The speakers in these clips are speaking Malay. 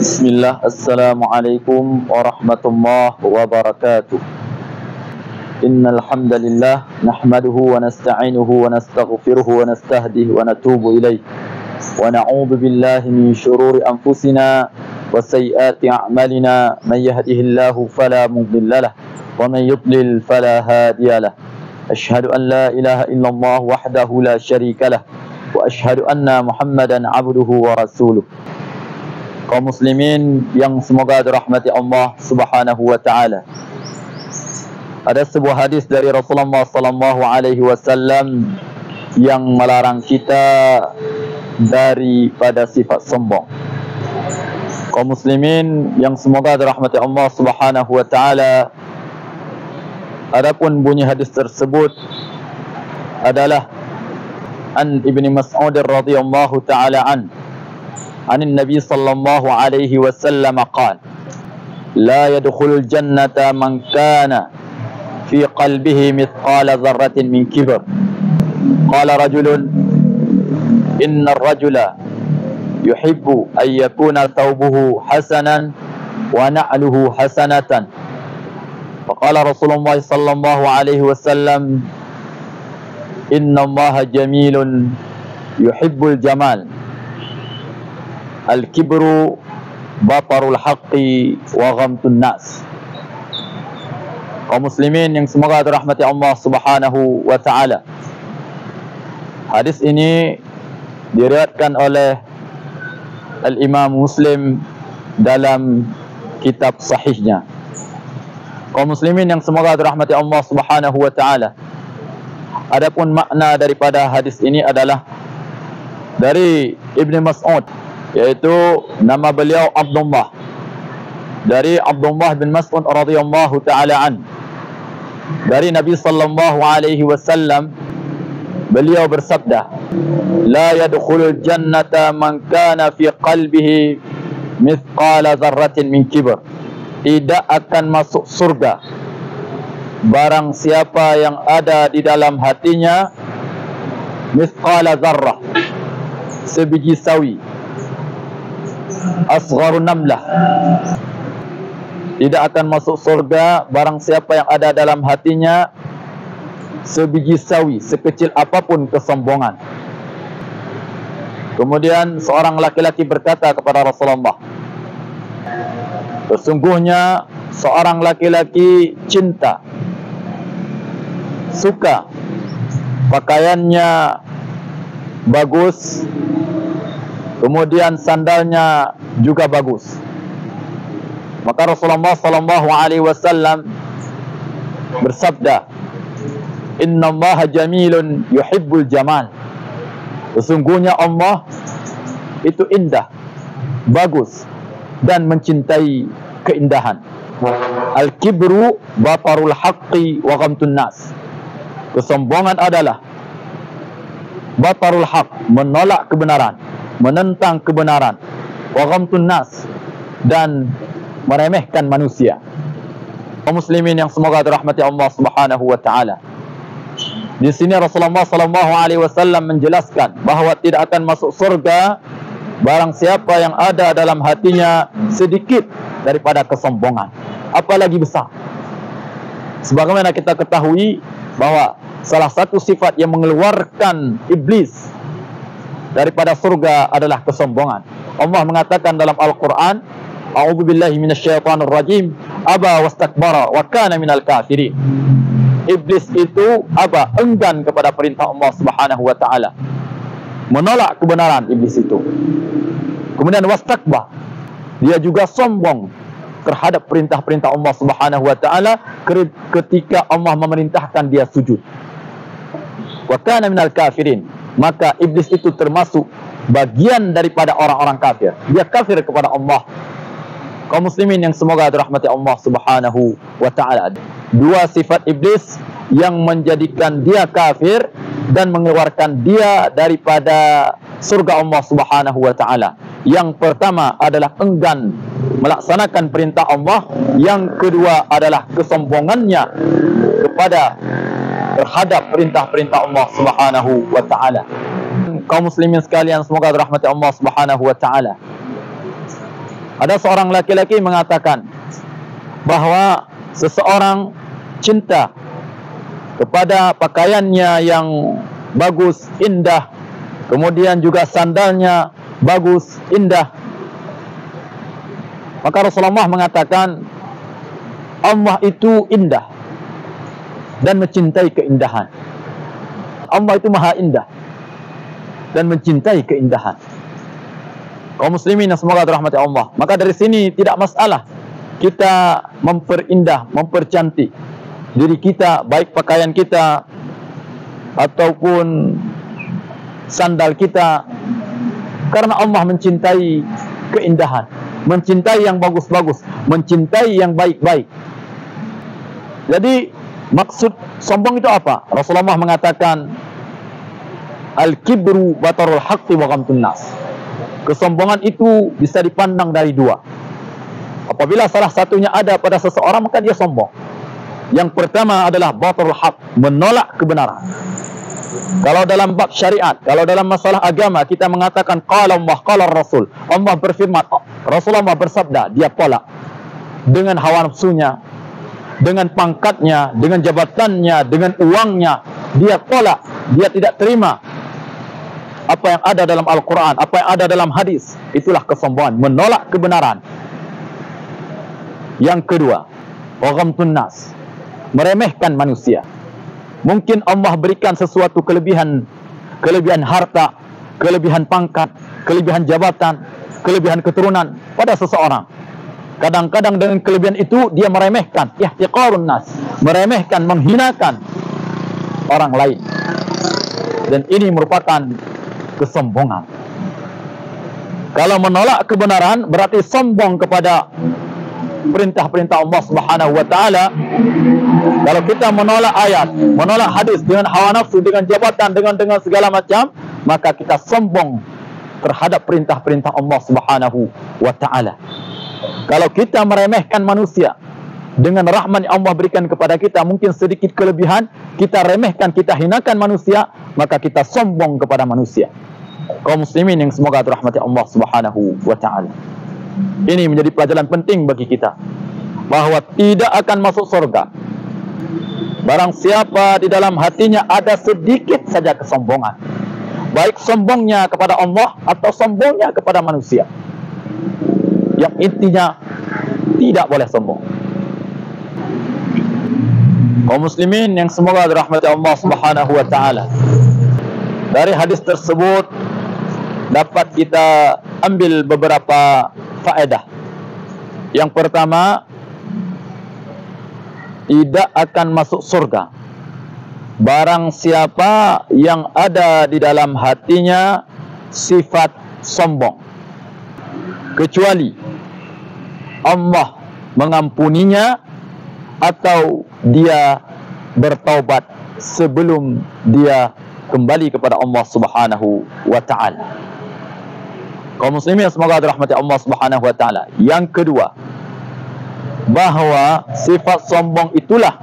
Bismillah, Assalamualaikum warahmatullahi wabarakatuh. Innal hamdalillah nahmaduhu wa nasta'inuhu wa nastaghfiruhu wa nastahdihi wa natubu ilaih. Wa na'udzu billahi min shururi anfusina wa sayyiati a'malina. May yahdihillahu fala mudilla lahu wa may yudlil fala hadiya lahu. Asyhadu an la ilaha illallah wahdahu la syarika lahu wa asyhadu anna Muhammadan 'abduhu wa rasuluh. Kaum muslimin yang semoga dirahmati Allah Subhanahu wa taala. Ada sebuah hadis dari Rasulullah sallallahu alaihi wasallam yang melarang kita daripada sifat sombong. Kaum muslimin yang semoga dirahmati Allah Subhanahu wa taala, adapun bunyi hadis tersebut adalah an Ibnu Mas'ud radhiyallahu taala an Nabi sallallahu alaihi wasallam qala la yadkhulul jannata man kana fi qalbihi mithqala dharratin min kibr. Qala rajulun inna ar-rajula yuhibbu an yakuna thawbuhu hasanan wa na'luhu hasanatan. Faqala Rasulullah sallallahu alaihi wasallam inna Allaha jamilun yuhibbul jamal. Al-kibru batarul haqqi wa ghamtun nas. Kaum muslimin yang semoga dirahmati Allah Subhanahu wa taala. Hadis ini diriwayatkan oleh Al-Imam Muslim dalam kitab sahihnya. Kaum muslimin yang semoga dirahmati Allah Subhanahu wa taala. Adapun makna daripada hadis ini adalah dari Ibnu Mas'ud, yaitu nama beliau Abdullah, dari Abdullah bin Mas'ud radhiyallahu taala an, dari Nabi sallallahu alaihi wasallam, beliau bersabda, la yadkhulul jannata man kana fi qalbihi mithqala dzarratin min kibr. Tidak akan masuk surga barang siapa yang ada di dalam hatinya mithqala dzarrah, sebiji sawi, asgharun namlah. Tidak akan masuk surga barang siapa yang ada dalam hatinya sebiji sawi, sekecil apapun kesombongan. Kemudian seorang laki-laki berkata kepada Rasulullah, sesungguhnya seorang laki-laki cinta, suka pakaiannya bagus, kemudian sandalnya juga bagus. Maka Rasulullah sallallahu alaihi wasallam bersabda, inna Allaha jamilun yuhibbul jamal. Sesungguhnya Allah itu indah, bagus, dan mencintai keindahan. Al-kibru batarul haqqi wa ghamtun nas. Kesombongan adalah batarul haq, menolak kebenaran, menentang kebenaran, wa ghamtun nas, dan meremehkan manusia. Kaum muslimin yang semoga dirahmati Allah Subhanahu wa taala. Di sini Rasulullah sallallahu alaihi wasallam menjelaskan bahawa tidak akan masuk surga barang siapa yang ada dalam hatinya sedikit daripada kesombongan, apalagi besar. Sebagaimana kita ketahui bahawa salah satu sifat yang mengeluarkan iblis daripada surga adalah kesombongan. Allah mengatakan dalam Al-Quran, a'udzu billahi minasyaitonir rajim, aba wastakbara wa kana minal kafirin. Iblis itu aba, enggan kepada perintah Allah Subhanahu wa taala, menolak kebenaran iblis itu. Kemudian wastakbar, dia juga sombong terhadap perintah-perintah Allah Subhanahu wa taala ketika Allah memerintahkan dia sujud. Wa kana minal kafirin, maka iblis itu termasuk bagian daripada orang-orang kafir. Dia kafir kepada Allah. Kaum muslimin yang semoga dirahmati Allah Subhanahu wa taala. Dua sifat iblis yang menjadikan dia kafir dan mengeluarkan dia daripada surga Allah Subhanahu wa taala. Yang pertama adalah enggan melaksanakan perintah Allah, yang kedua adalah kesombongannya terhadap perintah-perintah Allah Subhanahu wa taala. kaum muslimin sekalian, semoga dirahmati Allah Subhanahu wa taala. Ada seorang laki-laki mengatakan bahwa seseorang cinta kepada pakaiannya yang bagus, indah, kemudian juga sandalnya bagus, indah. Maka Rasulullah mengatakan Allah itu indah dan mencintai keindahan. Allah itu maha indah dan mencintai keindahan. Kaum muslimin yang semoga dirahmati Allah. Maka dari sini tidak masalah kita memperindah, mempercantik diri kita, baik pakaian kita ataupun sandal kita, karena Allah mencintai keindahan, mencintai yang bagus-bagus, mencintai yang baik-baik. Jadi maksud sombong itu apa? Rasulullah mengatakan al-kibru batarul haqqi wa ghamtun nas. Kesombongan itu bisa dipandang dari dua. Apabila salah satunya ada pada seseorang, maka dia sombong. Yang pertama adalah batarul haqq, menolak kebenaran. Kalau dalam bab syariat, kalau dalam masalah agama, kita mengatakan qala Allah, qala Rasul, Allah berfirman, Rasulullah bersabda, dia tolak dengan hawa nafsunya, dengan pangkatnya, dengan jabatannya, dengan uangnya, dia tolak, dia tidak terima apa yang ada dalam Al-Quran, apa yang ada dalam hadis. Itulah kesombongan, menolak kebenaran. Yang kedua, wa ghamtun nas, meremehkan manusia. Mungkin Allah berikan sesuatu kelebihan harta, kelebihan pangkat, kelebihan jabatan, kelebihan keturunan pada seseorang. Kadang-kadang dengan kelebihan itu dia meremehkan, ihtiqarun nas, meremehkan, menghinakan orang lain. Dan ini merupakan kesombongan. Kalau menolak kebenaran berarti sombong kepada perintah-perintah Allah Subhanahu wa taala. Kalau kita menolak ayat, menolak hadis dengan hawa nafsu, dengan jabatan, dengan segala macam, maka kita sombong terhadap perintah-perintah Allah Subhanahu wa taala. Kalau kita meremehkan manusia dengan rahmat yang Allah berikan kepada kita, mungkin sedikit kelebihan, kita remehkan, kita hinakan manusia, maka kita sombong kepada manusia. Kaum muslimin yang semoga dirahmati Allah Subhanahu wa taala. Ini menjadi pelajaran penting bagi kita, bahwa tidak akan masuk surga barang siapa di dalam hatinya ada sedikit saja kesombongan, baik sombongnya kepada Allah atau sombongnya kepada manusia. Yang intinya tidak boleh sombong. Kaum muslimin yang semoga dirahmati Allah Subhanahu wa taala, dari hadis tersebut dapat kita ambil beberapa faedah. Yang pertama, tidak akan masuk surga barang siapa yang ada di dalam hatinya sifat sombong, kecuali Allah mengampuninya atau dia bertaubat sebelum dia kembali kepada Allah Subhanahu wa taala. Kaum muslimin semoga dirahmati Allah Subhanahu wa taala. Yang kedua, bahwa sifat sombong itulah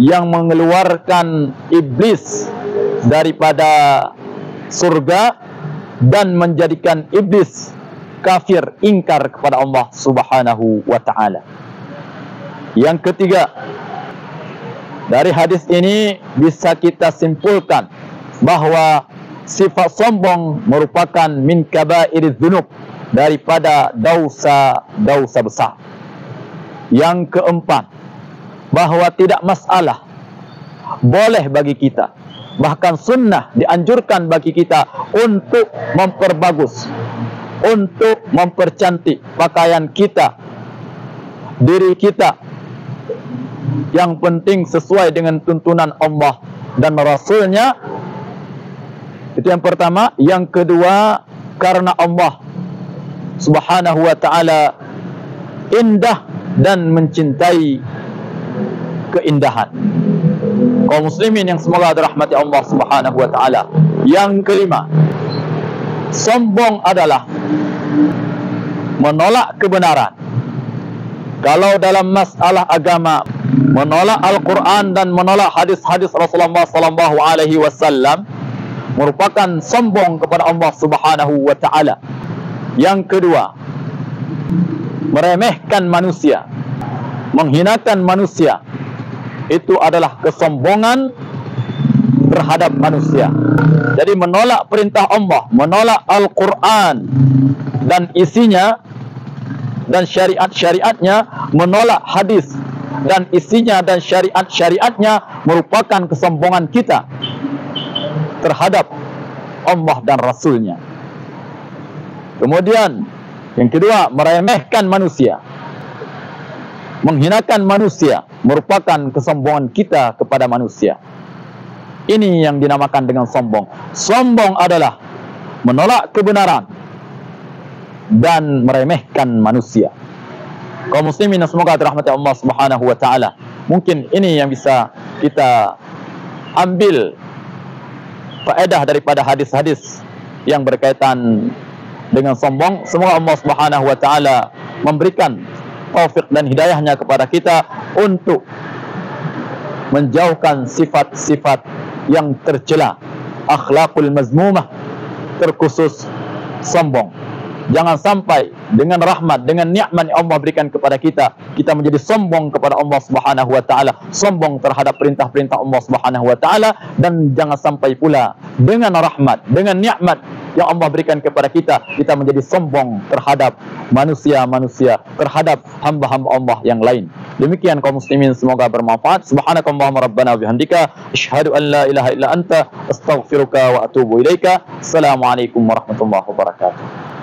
yang mengeluarkan iblis daripada surga dan menjadikan iblis kafir, ingkar kepada Allah Subhanahu wa taala. Yang ketiga, dari hadis ini bisa kita simpulkan bahwa sifat sombong merupakan min kabairiz dzunub, daripada dosa besar. Yang keempat, bahwa tidak masalah, boleh bagi kita, bahkan sunnah dianjurkan bagi kita untuk memperbagus, untuk mempercantik pakaian kita, diri kita. Yang penting sesuai dengan tuntunan Allah dan Rasulnya. Itu yang pertama. Yang kedua, karena Allah Subhanahu wa ta'ala indah dan mencintai keindahan. Kaum muslimin yang semoga dirahmati Allah Subhanahu wa ta'ala. Yang kelima, sombong adalah menolak kebenaran. Kalau dalam masalah agama, menolak Al-Quran dan menolak hadis-hadis Rasulullah sallallahu alaihi wasallam, merupakan sombong kepada Allah Subhanahu wa taala. Yang kedua, meremehkan manusia, menghinakan manusia. Itu adalah kesombongan terhadap manusia. Jadi menolak perintah Allah, menolak Al-Quran dan isinya dan syariat-syariatnya, menolak hadis dan isinya dan syariat-syariatnya, merupakan kesombongan kita terhadap Allah dan Rasulnya. Kemudian yang kedua, meremehkan manusia, menghinakan manusia, merupakan kesombongan kita kepada manusia. Ini yang dinamakan dengan sombong. Sombong adalah menolak kebenaran dan meremehkan manusia. Kaum muslimin semoga dirahmati Allah Subhanahu wa taala. Mungkin ini yang bisa kita ambil faedah daripada hadis-hadis yang berkaitan dengan sombong. Semoga Allah Subhanahu wa taala memberikan taufik dan hidayahnya kepada kita untuk menjauhkan sifat-sifat yang tercela, akhlakul mazmumah, terkhusus sombong. Jangan sampai dengan rahmat, dengan nikmat yang Allah berikan kepada kita, kita menjadi sombong kepada Allah Subhanahu wa taala, sombong terhadap perintah-perintah Allah Subhanahu wa taala, dan jangan sampai pula dengan rahmat, dengan nikmat yang Allah berikan kepada kita, kita menjadi sombong terhadap manusia-manusia, terhadap hamba-hamba Allah yang lain. Demikian kaum muslimin, semoga bermanfaat. Subhanakallahumma rabbana wa bihamdika, asyhadu an la ilaha illa anta, astaghfiruka wa atubu ilaika. Assalamualaikum warahmatullahi wabarakatuh.